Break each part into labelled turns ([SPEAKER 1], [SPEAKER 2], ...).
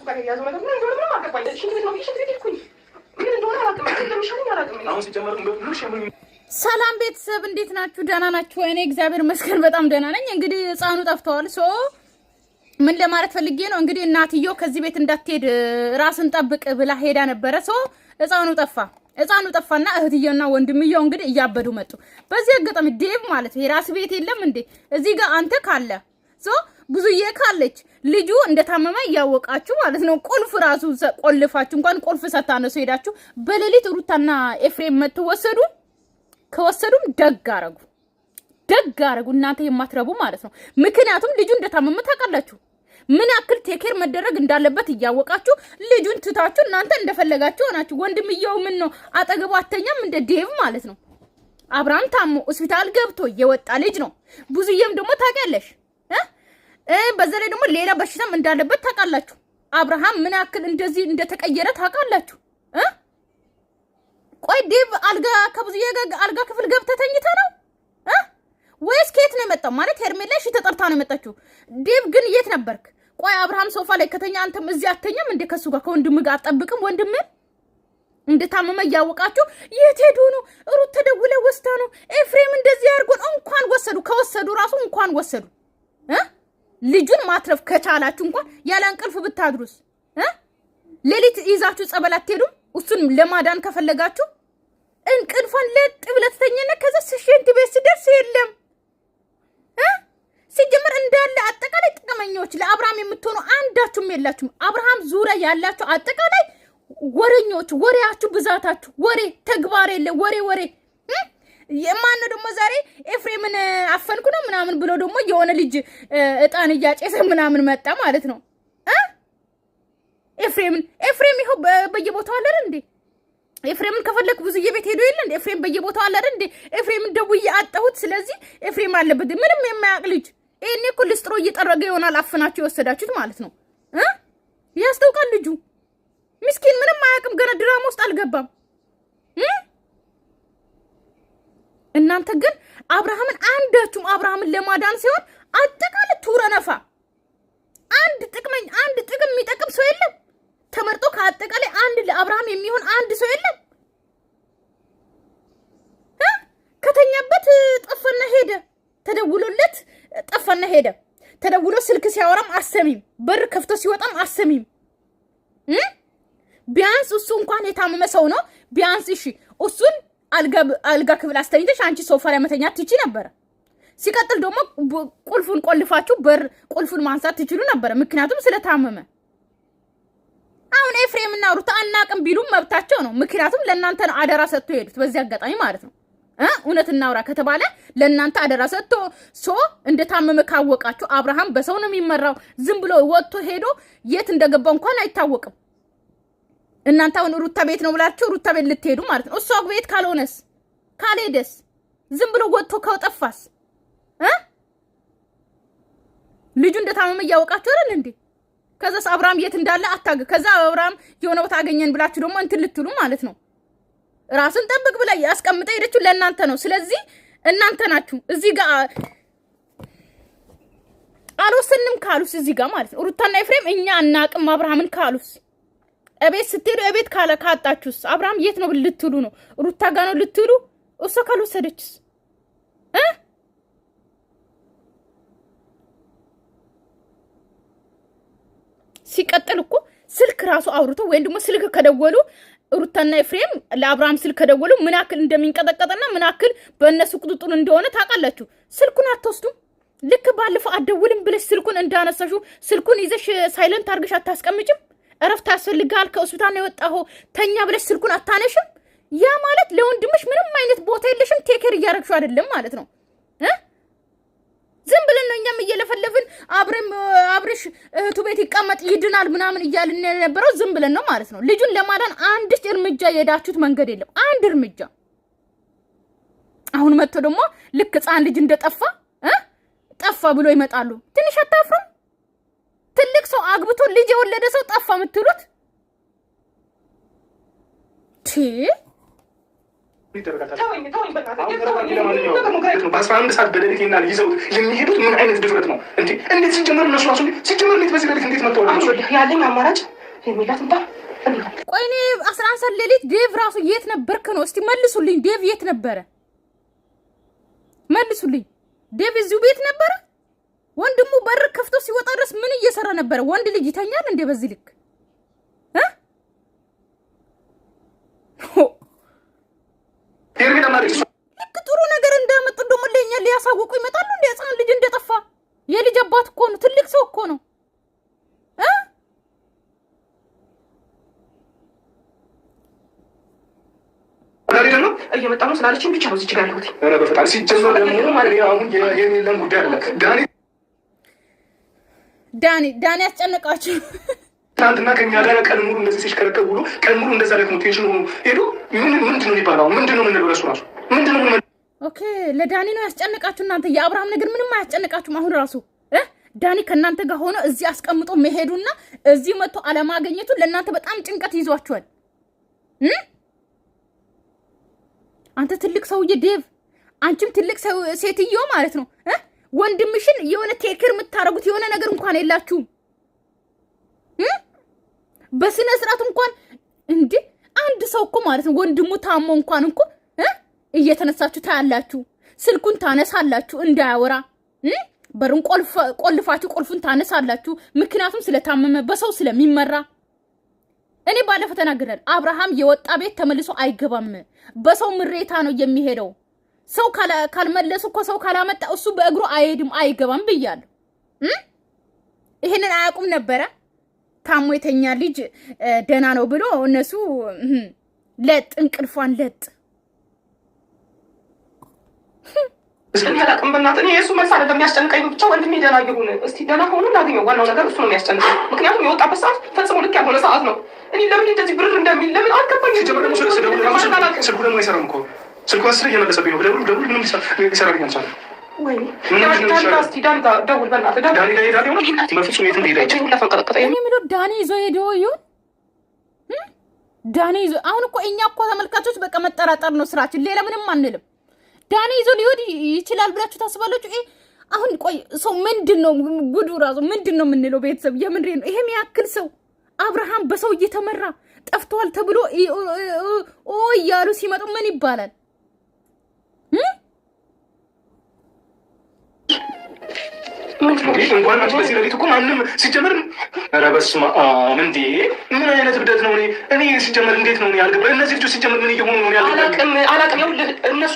[SPEAKER 1] ጋር ያያዘው ነገር ምን እንደሆነ ምንም አልገባኝ። ሽንት ቤት ነው ሽንት ቤት እኮ ምን እንደሆነ አላውቅም። እንደሚሻለኝ አላውቅም። አሁን ሲጀመር ሰላም ቤተሰብ እንዴት ናችሁ? ደህና ናችሁ? እኔ እግዚአብሔር ይመስገን በጣም ደህና ነኝ። እንግዲህ ህፃኑ ጠፍተዋል። ምን ለማለት ፈልጌ ነው እንግዲህ እናትየው ከዚህ ቤት እንዳትሄድ ራስን ጠብቅ ብላ ሄዳ ነበረ። ህፃኑ ጠፋና እህትየውና ወንድምየው እንግዲህ እያበዱ መጡ። በዚህ አጋጣሚ ዴቭ ማለት የራስ ቤት የለም እንዴ እዚህ ጋር አንተ ካለ ብዙዬ ካለች ልጁ እንደታመመ እያወቃችሁ ማለት ነው ቁልፍ ራሱ ቆልፋችሁ እንኳን ቁልፍ ሰታነሱ ሄዳችሁ በሌሊት ሩታና ኤፍሬም መተወሰዱ ከወሰዱም ደግ አረጉ እናንተ የማትረቡ ማለት ነው። ምክንያቱም ልጁ እንደታመመ ታውቃላችሁ። ምን ያክል ቴኬር መደረግ እንዳለበት እያወቃችሁ ልጁን ትታችሁ እናንተ እንደፈለጋችሁ ሆናችሁ። ወንድምየው ምን ነው አጠገቡ አተኛም እንደ ዴቭ ማለት ነው። አብርሃም ታሞ ሆስፒታል ገብቶ የወጣ ልጅ ነው። ብዙዬም ደግሞ ታውቂያለሽ በዛ ላይ ደግሞ ሌላ በሽታም እንዳለበት ታውቃላችሁ። አብርሃም ምን ያክል እንደዚህ እንደተቀየረ ታውቃላችሁ። ቆይ ዴቭ ከብዙዬ ጋር አልጋ ክፍል ገብተህ ተኝተህ ነው ወይስ ከየት ነው የመጣው? ማለት ሄርሜላ እሺ ተጠርታ ነው የመጣችው። ዴቭ ግን የት ነበርክ? ቆይ አብርሃም ሶፋ ላይ ከተኛ አንተም እዚህ አተኛም እንደ ከሱ ጋር ከወንድም ጋር አጠብቅም? ወንድም እንደታመመ እያወቃችሁ የት ሄዱ ነው? ሩት ተደውለ ወስታ ነው ኤፍሬም እንደዚህ ያርጎን እንኳን ወሰዱ። ከወሰዱ ራሱ እንኳን ወሰዱ። ልጁን ማትረፍ ከቻላችሁ እንኳን ያለ እንቅልፍ ብታድሩስ ሌሊት ይዛችሁ ጸበል አትሄዱም? እሱን ለማዳን ከፈለጋችሁ እንቅልፏን ለጥ ብለህ ተተኛና ከዛ ሽንት ቤት ሲደርስ የለም ሲጀምር እንዳለ አጠቃላይ ጥቅመኞች ለአብርሃም የምትሆኑ አንዳችሁም የላችሁም። አብርሃም ዙሪያ ያላችሁ አጠቃላይ ወሬኞች፣ ወሬያችሁ ብዛታችሁ ወሬ ተግባር የለ ወሬ የማን ነው ደግሞ ዛሬ ኤፍሬምን አፈንኩ ነው ምናምን ብሎ ደግሞ የሆነ ልጅ እጣን እያጨሰ ምናምን መጣ ማለት ነው። ኤፍሬም ይኸው በየቦታው አለ እንዴ? ኤፍሬምን ከፈለክ ብዙዬ ቤት ሄዶ የለ እንዴ? ኤፍሬም በየቦታው አለ እንዴ? ኤፍሬምን ደውዬ አጣሁት። ስለዚህ ኤፍሬም አለበት ምንም የማያውቅ ልጅ እኔ እኮ ልስጥሮ እየጠረገ ይሆናል አፍናችሁ የወሰዳችሁት ማለት ነው። ያስተውቃል ልጁ ምስኪን ምንም አያውቅም። ገና ድራማ ውስጥ አልገባም። እናንተ ግን አብርሃምን አንዳችሁም አብርሃምን ለማዳን ሲሆን አጠቃላይ ቱረነፋ አንድ ጥቅም የሚጠቅም ሰው የለም። ተመርጦ ከአጠቃላይ አንድ ለአብርሃም የሚሆን አንድ ሰው የለም። ከተኛበት ጠፋና ሄደ። ተደውሎለት ጠፋና ሄደ። ተደውሎ ስልክ ሲያወራም አሰሚም፣ በር ከፍቶ ሲወጣም አሰሚም። ቢያንስ እሱ እንኳን የታመመ ሰው ነው። ቢያንስ እሺ እሱን አልጋ ክፍል አስተኝተሽ አንቺ ሶፋ ላይ መተኛት ትችይ ነበረ። ሲቀጥል ደግሞ ቁልፉን ቆልፋችሁ በር ቁልፉን ማንሳት ትችሉ ነበረ፣ ምክንያቱም ስለታመመ። አሁን ኤፍሬም እና ሩታ አናቅም ቢሉም መብታቸው ነው፣ ምክንያቱም ለእናንተ ነው አደራ ሰጥቶ ሄዱት። በዚህ አጋጣሚ ማለት ነው እውነት እናውራ ከተባለ ለእናንተ አደራ ሰጥቶ እንደታመመ ካወቃችሁ አብርሃም በሰው ነው የሚመራው። ዝም ብሎ ወጥቶ ሄዶ የት እንደገባ እንኳን አይታወቅም። እናንተ አሁን ሩታ ቤት ነው ብላችሁ ሩታ ቤት ልትሄዱ ማለት ነው። እሷ ቤት ካልሄደስ ዝም ብሎ ወጥቶ ከጠፋስ ልጁ እንደታመመ እያወቃችሁ አይደል እንዴ? ከዛስ አብርሃም የት እንዳለ ከዛ አብርሃም የሆነ ቦታ አገኘን ብላችሁ ደግሞ እንትን ልትሉ ማለት ነው። ራስን ጠብቅ ብላ ያስቀምጠ ሄደችው ለእናንተ ነው። ስለዚህ እናንተ ናችሁ እዚህ ጋር አልወሰንም ካሉስ እዚህ ጋር ማለት ነው ሩታና ኤፍሬም እኛ አናቅም አብርሃምን ካሉስ እቤት ስትሄዱ እቤት ካጣችሁስ አብርሃም የት ነው ልትሉ ነው? ሩታ ጋር ነው ልትሉ? እሷ ካልወሰደችስ ሲቀጥል እኮ ስልክ ራሱ አውርቶ ወይም ደግሞ ስልክ ከደወሉ ሩታና ኤፍሬም ለአብርሃም ስልክ ከደወሉ ምን ያክል እንደሚንቀጠቀጥና ምን ያክል በእነሱ ቁጥጥር እንደሆነ ታውቃላችሁ። ስልኩን አትወስዱም። ልክ ባለፈው አደውልም ብለሽ ስልኩን እንዳነሳሹ ስልኩን ይዘሽ ሳይለንት አድርገሽ አታስቀምጭም? እረፍት ያስፈልጋል ከሆስፒታል ነው የወጣው ተኛ ብለሽ ስልኩን አታነሽም? ያ ማለት ለወንድምሽ ምንም አይነት ቦታ የለሽም፣ ቴኬር እያረግሹ አይደለም ማለት ነው። ዝም ብለን ነው እኛም እየለፈለፍን አብርሽ እህቱ ቤት ይቀመጥ ይድናል ምናምን እያልን የነበረው ዝም ብለን ነው ማለት ነው። ልጁን ለማዳን አንድ እርምጃ የሄዳችሁት መንገድ የለም፣ አንድ እርምጃ። አሁን መጥቶ ደግሞ ልክ ህፃን ልጅ እንደጠፋ ጠፋ ብሎ ይመጣሉ። ትንሽ አታፍሩም? ትልቅ ሰው አግብቶ ልጅ የወለደ ሰው ጠፋ የምትሉት በ11 ሰዓት በደቂቃ ይዘው የሚሄዱት ምን አይነት ድፍረት ነው እንዴ? እንዴት ሲጀመር እነሱ ራሱ ሲጀመር እንዴት በዚህ በልክ እንዴት መጣው? ያለኝ አማራጭ
[SPEAKER 2] የሚላትም ታ
[SPEAKER 1] ቆይ እኔ 11 ሰዓት ሌሊት ዴቭ ራሱ የት ነበርክ ነው? እስቲ መልሱልኝ። ዴቭ የት ነበረ? መልሱልኝ። ዴቭ እዚሁ ቤት ነበረ? ወንድሙ በር ከፍቶ ሲወጣ ድረስ ምን እየሰራ ነበረ? ወንድ ልጅ ይተኛል እንዴ በዚህ ልክ? ልክ ጥሩ ነገር እንዳመጡ ደግሞ ለኛ ሊያሳውቁ ይመጣሉ እንዴ? ህፃን ልጅ እንደጠፋ የልጅ አባት እኮ ነው፣ ትልቅ ሰው እኮ ነው።
[SPEAKER 2] እየመጣ ነው ስላለችኝ ብቻ ነው እዚህ ጋር ያለሁት።
[SPEAKER 3] ኧረ በፈጣሪ ሲጀመር ደግሞ ማለት ነው አሁን የሚለን ጉዳይ አለ።
[SPEAKER 1] ዳኒ ያስጨነቃችሁ
[SPEAKER 3] ትናንትና ከኛ ጋር ቀን ሙሉ እንደዚህ ሲሽከረከሩ ብሎ ቀን ሙሉ እንደዛ ደግሞ ቴንሽን ሆኖ ሄዱ። ምንድን ነው የሚባለው? ምንድን ነው የምንለው? ለእሱ ራሱ ምንድን ነው የምንለው?
[SPEAKER 1] ኦኬ ለዳኒ ነው ያስጨነቃችሁ እናንተ። የአብርሃም ነገር ምንም አያስጨንቃችሁም። አሁን ራሱ ዳኒ ከእናንተ ጋር ሆኖ እዚህ አስቀምጦ መሄዱና እዚህ መጥቶ አለማገኘቱ ለእናንተ በጣም ጭንቀት ይዟችኋል። አንተ ትልቅ ሰውዬ ዴቭ፣ አንቺም ትልቅ ሴትዮ ማለት ነው። ወንድምሽን የሆነ ቴክር የምታረጉት የሆነ ነገር እንኳን የላችሁም። በስነ ስርዓት እንኳን እንዴ አንድ ሰው እኮ ማለት ነው ወንድሙ ታሞ እንኳን እኮ እየተነሳችሁ ታያላችሁ። ስልኩን ታነሳላችሁ እንዳያወራ። በሩን ቆልፋችሁ ቁልፉን ታነሳላችሁ። ምክንያቱም ስለታመመ በሰው ስለሚመራ። እኔ ባለፈ ተናግረን አብርሃም የወጣ ቤት ተመልሶ አይገባም። በሰው ምሬታ ነው የሚሄደው። ሰው ካልመለሱ እኮ ሰው ካላመጣ እሱ በእግሩ አይሄድም አይገባም ብያለሁ። ይሄንን አያውቁም ነበረ። ታሞ የተኛ ልጅ ደህና ነው ብሎ እነሱ ለጥ እንቅልፏን ለጥ
[SPEAKER 2] እስኪ አላውቅም። በእናትህ እኔ የእሱ መልስ አይደለም የሚያስጨንቀኝ፣ ብቻ ወንድሜ ደህና ይሁን። እስቲ ደህና ሆኖ ላገኘው። ዋናው ነገር እሱ ነው የሚያስጨንቀኝ። ምክንያቱም የወጣበት ሰዓት ፈጽሞ ልክ ያልሆነ ሰዓት ነው። እኔ ለምን እንደዚህ ብር እንደሚል ለምን አልገባኝም።
[SPEAKER 3] ስልኩ ደግሞ አይሰራም እኮ ስልኩ አስር እየመለሰብኝ ነው። ደውል ምንም ሊሰራልኝ አልቻለም።
[SPEAKER 1] ዳኒ ይዞ ሄዶ ይሁን ዳኒ ይዞ አሁን እኮ እኛ እኮ ተመልካቾች በቃ መጠራጠር ነው ስራችን፣ ሌላ ምንም አንልም። ዳኒ ይዞ ሊወድ ይችላል ብላችሁ ታስባላችሁ? አሁን ቆይ ሰው ምንድን ነው ጉዱ ራሱ ምንድን ነው የምንለው? ቤተሰብ የምንሬ ነው። ይሄም ያክል ሰው አብርሃም በሰው እየተመራ ጠፍተዋል ተብሎ እያሉ ሲመጡ ምን ይባላል?
[SPEAKER 3] እንኳን አንቺ በዚህ ሌሊት እኮ ማንም ሲጀመር ኧረ በስመ አብ እንዴ! ምን አይነት እብደት ነው? እኔ ሲጀመር እንዴት ነው ያልገባኝ? እነዚህ ልጆች ሲጀመር ምን እየሆኑ ነው ያልገባኝ?
[SPEAKER 2] አላቅም እነሱ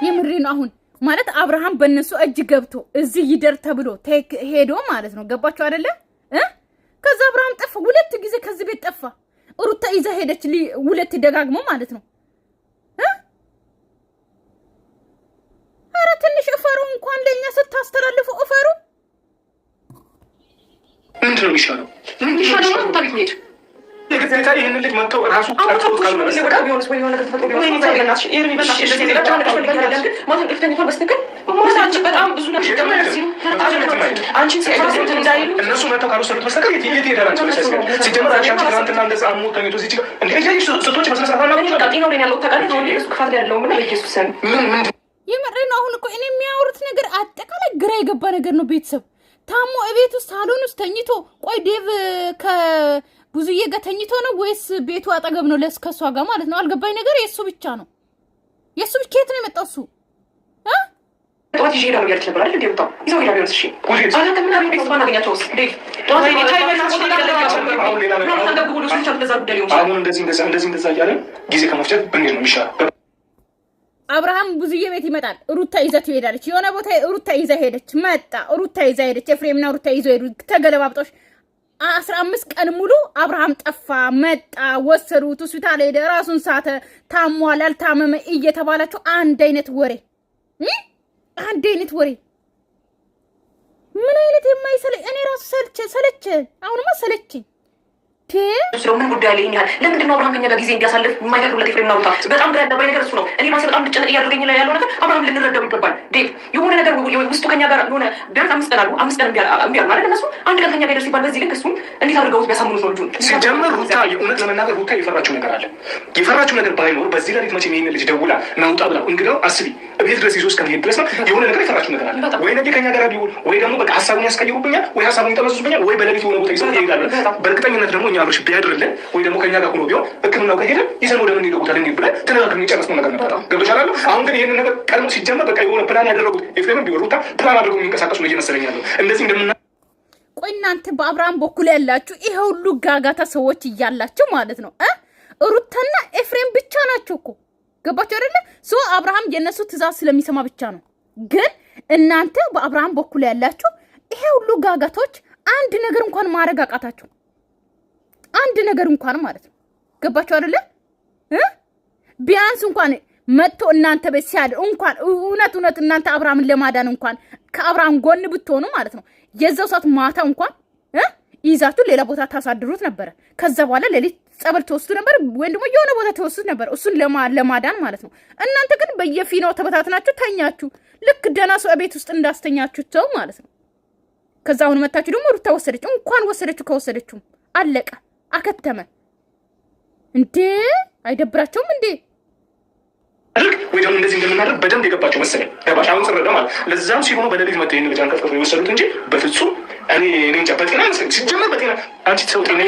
[SPEAKER 1] የምሬ ነው። አሁን ማለት አብርሃም በእነሱ እጅ ገብቶ እዚህ ይደር ተብሎ ሄዶ ማለት ነው። ገባችሁ አይደለ? ከዛ አብርሃም ጠፋ። 2 ጊዜ ከዚህ ቤት ጠፋ። ሩታ ይዛ ሄደች 2 ደጋግሞ ማለት ነው። ኧረ ትንሽ እፈሩ፣ እንኳን ለኛ ስታስተላልፉ እፈሩ።
[SPEAKER 3] ምንድን ነው የሚሻለው?
[SPEAKER 2] ታሪክ ሄድ
[SPEAKER 3] የግዴታ ይህንን ልጅ መጥተው ራሱ ቀርጾት ካልመለስ
[SPEAKER 2] በጣም ብዙ
[SPEAKER 3] እነሱ መጥተው ካልወሰዱት በስተቀር የት ይሄዳል? ሲጀመር አንቺ ትናንትና እንደዛ አሞ ተኝቶ ዚህ ስቶች
[SPEAKER 1] የምሬ ነው። አሁን እኮ እኔ የሚያወሩት ነገር አጠቃላይ ግራ የገባ ነገር ነው። ቤተሰብ ታሞ እቤት ውስጥ ሳሎን ውስጥ ተኝቶ ቆይ ዴቭ ብዙዬ ጋር ተኝቶ ነው ወይስ ቤቱ አጠገብ ነው? ለስከሷ ጋር ማለት ነው። አልገባኝ ነገር የሱ ብቻ ነው። የሱ ብቻ የት ነው የመጣው? እሱ
[SPEAKER 2] ጠዋት ይዤ ሄዳለሁ እያለች ነበር አይደል? እንደምታው ይዘው ሄዳ ቢሆንስ? እሺ አላውቅም። ምናምን ቤት ባናገኛቸውስ?
[SPEAKER 3] አሁን እንደዚህ እያለን ጊዜ ከመፍጨት ብንሄድ ነው የሚሻለው።
[SPEAKER 1] አብርሃም ብዙዬ ቤት ይመጣል። ሩታ ይዘት ትሄዳለች። የሆነ ቦታ ሩታ ይዛ ሄደች። መጣ ሩታ ይዛ ሄደች። ኤፍሬምና ሩታ ይዘው ሄዱ። ተገለባብጦሽ 15 ቀን ሙሉ አብርሃም ጠፋ። መጣ፣ ወሰዱት፣ ሆስፒታል ሄደ፣ ራሱን ሳተ፣ ታሟል፣ አልታመመ እየተባላችሁ አንድ አይነት ወሬ አንድ አይነት ወሬ። ምን አይነት የማይሰለኝ እኔ ራሱ ሰለቸ። አሁንማ ሰለቸኝ። ቲ
[SPEAKER 2] ምን ጉዳይ አለኝ ያህል ለምንድን ነው አብርሃም ከኛ ጋር ጊዜ እንዲያሳልፍ የማይፈቅዱለት ኤፍሬም ነው? በጣም ግራ ያጋባኝ ነገር እሱ ነው። እኔ ራሴ በጣም ልጨነቅ እያደረገኝ ላይ ያለው ነገር አብርሃም ልንረዳው ይገባል። ዴቭ የሆነ ነገር ውስጡ ከኛ ጋር የሆነ ቢያንስ 5 ቀን እምቢ አሉ ማለት እነሱ አንድ ቀን ከኛ ጋር ይደርስ ይባል በዚህ ልክ እሱን እንዴት አድርገውት ቢያሳምኑት ነው ልጁን።
[SPEAKER 3] ሲጀምር ሩታ የእውነት ለመናገር ሩታ የፈራችው ነገር አለ። የፈራችው ነገር ባይኖር በዚህ ሌሊት መቼም ይሄን ልጅ ደውላ ናውጣ ብላ እንግዲያው አስቢ እቤት ድረስ ይዞ እስከሚሄድ ድረስ ነው የሆነ ነገር የፈራችው ነገር አለ። ወይ ነገ ከኛ ጋር ቢውል ወይ ደግሞ በቃ ሀሳቡን ያስቀይሩብኛል ወይ ሀሳቡን ይጠመዝዙብኛል ወይ በሌሊት የሆነ ቦታ ይዘው ይሄዳሉ። በእርግጠኝነት ደግሞ እኛ አብርሽ ቢያድርልን ወይ ደግሞ ከኛ ጋር ሆኖ ቢሆን ሕክምናው ከሄደ ይዘን ወደ ምን ይለቁታል እንዴ ብለን ተነጋግረን የጨረስነው ነገር ነበር። ገብቶሻል? አሁን ግን ይሄንን ነገር ቀድሞ ሲጀመር በቃ የሆነ ፕላን ያደረጉት ኤፍሬምም ቢሆን ሩታ ፕላን አድርገው የሚንቀሳቀሱ ነው እየመሰለኝ ያለው እንደዚህ እንደምና
[SPEAKER 1] ቆይ እናንተ በአብርሃም በኩል ያላችሁ ይሄ ሁሉ ጋጋታ ሰዎች እያላችሁ ማለት ነው ሩታና ኤፍሬም ብቻ ናቸው እኮ ገባችሁ አይደለ? አብርሃም የነሱ ትእዛዝ ስለሚሰማ ብቻ ነው። ግን እናንተ በአብርሃም በኩል ያላችሁ ይሄ ሁሉ ጋጋቶች አንድ ነገር እንኳን ማድረግ አቃታችሁ። አንድ ነገር እንኳን ማለት ነው ገባችሁ አይደለ? ቢያንስ እንኳን መጥቶ እናንተ ቤት ሲያድር እንኳን እውነት እናንተ አብርሃምን ለማዳን እንኳን ከአብርሃም ጎን ብትሆኑ ማለት ነው የዛው ሰዓት ማታ እንኳን ይዛችሁ ሌላ ቦታ ታሳድሩት ነበረ። ከዛ በኋላ ሌሊት ጸበል ተወስዱ ነበር ወይ ደግሞ የሆነ ቦታ ተወስዱ ነበር እሱን ለማዳን ማለት ነው። እናንተ ግን በየፊናው ተበታትናችሁ ተኛችሁ። ልክ ደህና ሰው ቤት ውስጥ እንዳስተኛችሁ ተው ማለት ነው። ከዛ አሁን መታችሁ ደግሞ ሩታ ወሰደች። እንኳን ወሰደችው ከወሰደችው አለቀ አከተመ እንዴ። አይደብራቸውም እንዴ?
[SPEAKER 3] ወይ ደግሞ እንደዚህ እንደምናደርግ በደንብ የገባቸው መሰለኝ። ገባሽ? አሁን ስረዳ ማለት ለዛም ሲሆኑ በሌሊት መጥተው ይሄን ልጅ አንከፍከፍ የወሰዱት እንጂ በፍጹም እኔ እንጃ በጤና መስለኝ ሲጀመር በጤና አንቺ ሰው ጤና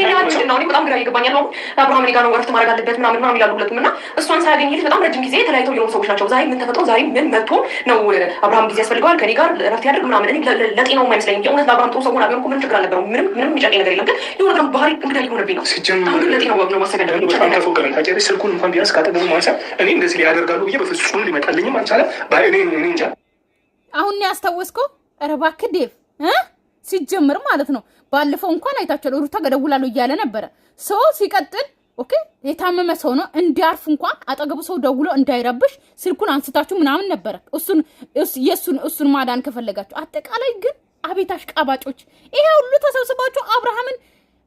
[SPEAKER 2] ነው። በጣም ግራ ይገባኛል ነው አብርሃም እኔ ጋር ነው ወርፍ ማድረግ አለበት ምናምን ይላሉ ሁለቱም እና እሷን ሳያገኝ ልጅ በጣም ረጅም ጊዜ ተለያይተው የሆኑ ሰዎች ናቸው። ዛሬ ምን ተፈጥሮ ዛሬ ምን መጥቶ ነው አብርሃም ጊዜ ያስፈልገዋል ከኔ ጋር ረፍት ያደርግ ምናምን እኔ ለጤናው አይመስለኝም። የእውነት ለአብርሃም ጥሩ ሰው ሆነ ቢሆን ምንም ችግር አልነበረውም። ምንም የሚጨንቀኝ ነገር የለም። ግን የሆነ ነገር ባህሪ እንግዳ እየሆነብኝ ነው።
[SPEAKER 3] ሲጀምር
[SPEAKER 2] ለጤናው ነው ማሰገድ
[SPEAKER 3] በጣም ተፎገረን ታጨሪ ስልኩን እንኳን ቢያንስ ካጠገቡ ማንሳት እኔ እንደዚህ ሊያደርጋሉ ብዬ በፍጹም ሊመጣልኝም አልቻለም። እኔ እንጃ
[SPEAKER 1] አሁን ያስታወስከው ኧረ እባክህ ዴቭ ሲጀምር ማለት ነው ባለፈው እንኳን አይታችሁ ሩታ ገደውላለሁ እያለ ነበረ። ሰው ሲቀጥል ኦኬ የታመመ ሰው ነው እንዲያርፍ እንኳን አጠገቡ ሰው ደውሎ እንዳይረብሽ ስልኩን አንስታችሁ ምናምን ነበረ እሱን ማዳን ከፈለጋችሁ። አጠቃላይ ግን አቤት አሽቃባጮች! ይሄ ሁሉ ተሰብስባችሁ አብርሃምን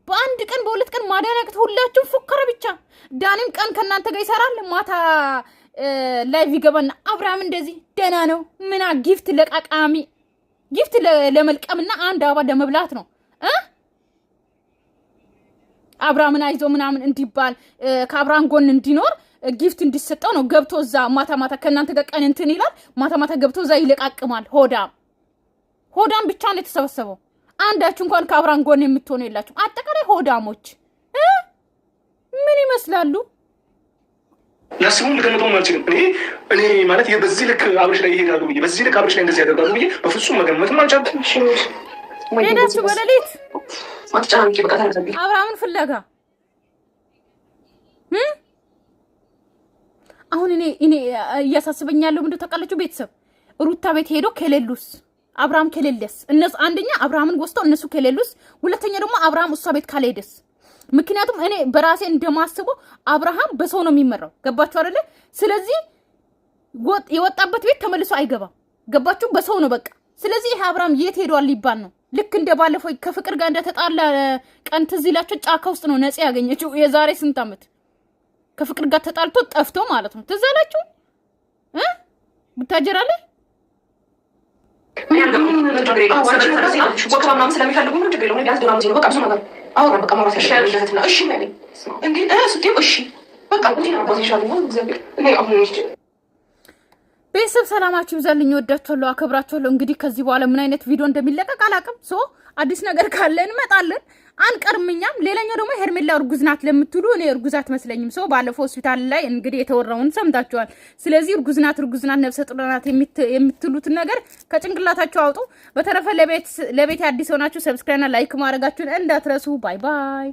[SPEAKER 1] በአንድ ቀን በሁለት ቀን ማዳን ያቅት ሁላችሁም ፉከረ ብቻ። ዳኒም ቀን ከእናንተ ጋር ይሰራል ማታ ላይቭ ይገባና አብርሃም እንደዚህ ደህና ነው ምና ጊፍት ለቃቃሚ ጊፍት ለመልቀምና አንድ አበባ ለመብላት ነው አብርሃምን አይዞ ምናምን እንዲባል ከአብርሃም ጎን እንዲኖር ጊፍት እንዲሰጠው ነው። ገብቶ እዛ ማታ ከእናንተ ጋር ቀን እንትን ይላል ማታ ገብቶ እዛ ይለቃቅማል። ሆዳም ብቻ ነው የተሰበሰበው። አንዳችሁ እንኳን ከአብርሃም ጎን የምትሆኑ የላችሁ። አጠቃላይ ሆዳሞች ምን ይመስላሉ?
[SPEAKER 3] ያስቡም ልገምተውም አልችልም። እኔ ማለት በዚህ ልክ አብርሽ ላይ ይሄዳሉ ብዬ በዚህ ልክ አብርሽ ላይ እንደዚህ ያደርጋሉ ብዬ በፍጹም መገመትም አልቻልኩም።
[SPEAKER 1] ሄዳችሁ በሌሊት አብርሃምን ፍለጋ አሁን እኔ እያሳስበኝ ያለው ምንድን ታውቃላችሁ? ቤተሰብ ሩታ ቤት ሄዶ ከሌሉስ አብርሃም ከሌለስ እነሱ አንደኛ አብርሃምን ወስደው እነሱ ከሌሉስ፣ ሁለተኛ ደግሞ አብርሃም እሷ ቤት ካልሄደስ። ምክንያቱም እኔ በራሴ እንደማስበው አብርሃም በሰው ነው የሚመራው። ገባችሁ አይደለ? ስለዚህ የወጣበት ቤት ተመልሶ አይገባም። ገባችሁ? በሰው ነው በቃ። ስለዚህ ይሄ አብርሃም የት ሄዷል ሊባል ነው። ልክ እንደ ባለፈው ከፍቅር ጋር እንደተጣላ ቀን ትዝ ይላችሁ ጫካ ውስጥ ነው ነፂ ያገኘችው። የዛሬ ስንት ዓመት ከፍቅር ጋር ተጣልቶ ጠፍቶ ማለት ነው። ትዝ አላችሁ ብታጀራ ላይ ቤተሰብ ሰላማችሁ ይብዛልኝ። ወዳችኋለሁ፣ አከብራችኋለሁ። እንግዲህ ከዚህ በኋላ ምን አይነት ቪዲዮ እንደሚለቀቅ አላውቅም። አዲስ ነገር ካለ እንመጣለን፣ አንቀርምኛም። ሌላኛው ደግሞ ሄርሜላ እርጉዝ ናት ለምትሉ እኔ እርጉዝ አትመስለኝም። ባለፈው ሆስፒታል ላይ እንግዲህ የተወራውን ሰምታችኋል። ስለዚህ እርጉዝ ናት ነፍሰ ጡር ናት የምትሉትን ነገር ከጭንቅላታችሁ አውጡ። በተረፈ ለቤት አዲስ ሆናችሁ ሰብስክራይብ እና ላይክ ማድረጋችሁን እንዳትረሱ። ባይ ባይ።